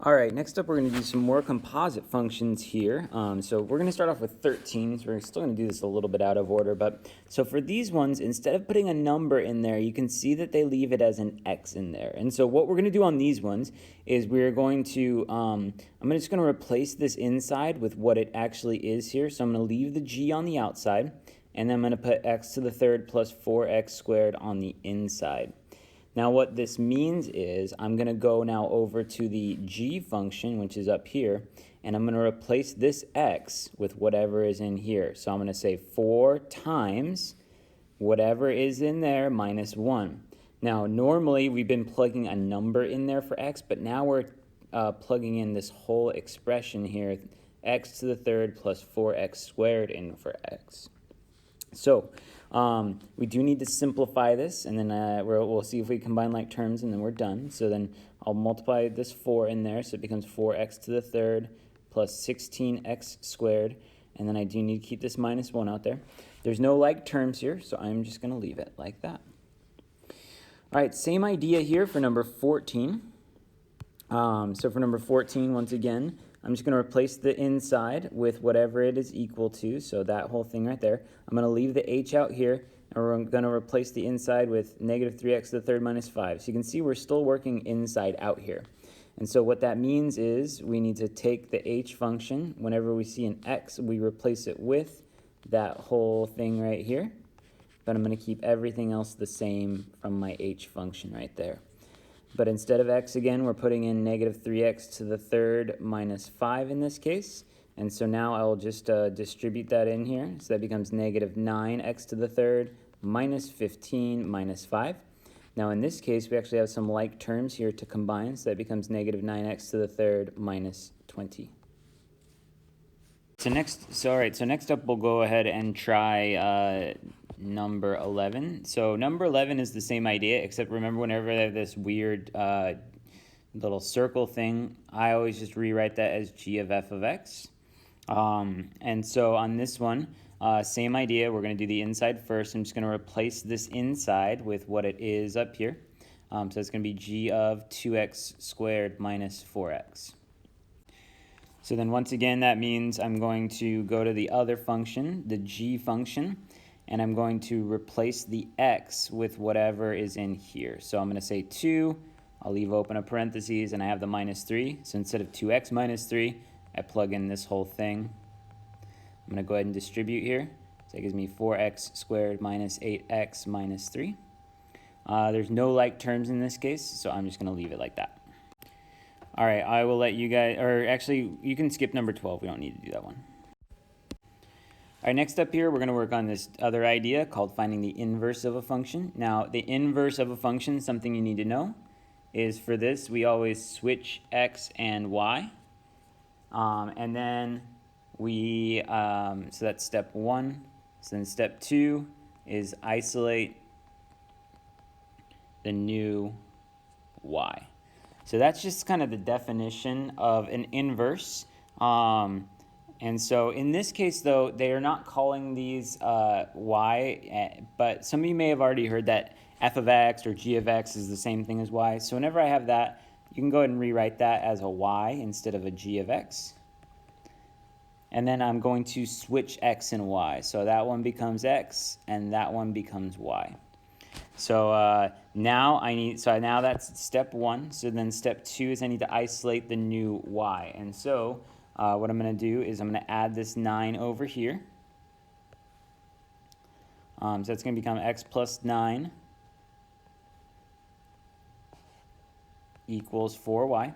All right, next up we're going to do some more composite functions here. So we're going to start off with 13. So we're still going to do this a little bit out of order. But so for these ones, instead of putting a number in there, you can see that they leave it as an X in there. And so what we're going to do on these ones is we're going to, I'm just going to replace this inside with what it actually is here. So I'm going to leave the G on the outside, and then I'm going to put x to the third plus 4x squared on the inside. Now what this means is I'm going to go now over to the g function, which is up here, and I'm going to replace this x with whatever is in here. So I'm going to say 4 times whatever is in there minus 1. Now normally we've been plugging a number in there for x, but now we're plugging in this whole expression here, x to the third plus 4x squared in for x. So we do need to simplify this, and then we'll see if we combine like terms, and then we're done. So then I'll multiply this 4 in there, so it becomes 4x to the third plus 16x squared, and then I do need to keep this minus 1 out there. There's no like terms here, so I'm just going to leave it like that. All right, same idea here for number 14. So for number 14, once again, I'm just going to replace the inside with whatever it is equal to, so that whole thing right there. I'm going to leave the h out here, and we're going to replace the inside with negative 3x to the third minus 5. So you can see we're still working inside out here. And so what that means is we need to take the h function. Whenever we see an x, we replace it with that whole thing right here. But I'm going to keep everything else the same from my h function right there. But instead of x again, we're putting in negative 3x to the third minus 5 in this case. And so now I'll just distribute that in here. So that becomes negative 9x to the third minus 15 minus 5. Now in this case, we actually have some like terms here to combine. So that becomes negative 9x to the third minus 20. So next up we'll go ahead and try number 11. So number 11 is the same idea, except remember whenever I have this weird little circle thing, I always just rewrite that as g of f of x. And so on this one, same idea. We're going to do the inside first. I'm just going to replace this inside with what it is up here. So it's going to be g of 2x squared minus 4x. So then once again, that means I'm going to go to the other function, the g function, and I'm going to replace the x with whatever is in here. So I'm going to say 2, I'll leave open a parentheses, and I have the minus 3. So instead of 2x minus 3, I plug in this whole thing. I'm going to go ahead and distribute here. So that gives me 4x squared minus 8x minus 3. There's no like terms in this case, so I'm just going to leave it like that. All right, I will let you guys, or actually, you can skip number 12. We don't need to do that one. All right, next up here, we're going to work on this other idea called finding the inverse of a function. Now, the inverse of a function, something you need to know, is for this, we always switch x and y. And then so that's step 1. So then step 2 is isolate the new y. So that's just kind of the definition of an inverse. And so in this case, though, they are not calling these y, but some of you may have already heard that f of x or g of x is the same thing as y. So whenever I have that, you can go ahead and rewrite that as a y instead of a g of x. And then I'm going to switch x and y. So that one becomes x, and that one becomes y. So now that's step 1. So then step 2 is I need to isolate the new y. And so what I'm going to do is I'm going to add this 9 over here. So that's going to become x plus 9 equals 4y.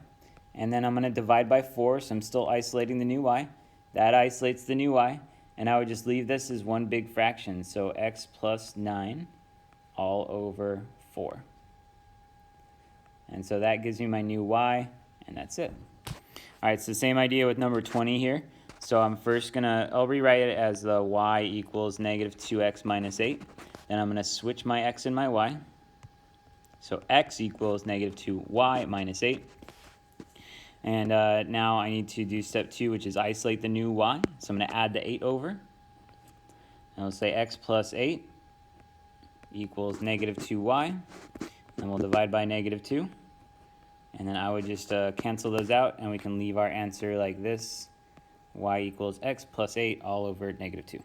And then I'm going to divide by 4, so I'm still isolating the new y. That isolates the new y. And I would just leave this as one big fraction. So x plus 9 all over 4. And so that gives me my new y, and that's it. All right, it's the same idea with number 20 here. So I'll rewrite it as the y equals negative 2x minus 8. Then I'm going to switch my x and my y. So x equals negative 2y minus 8. And now I need to do step 2, which is isolate the new y. So I'm going to add the 8 over. And I'll say x plus 8 equals negative 2y. And we'll divide by negative 2. And then I would just cancel those out, and we can leave our answer like this: y equals x plus 8 all over -2.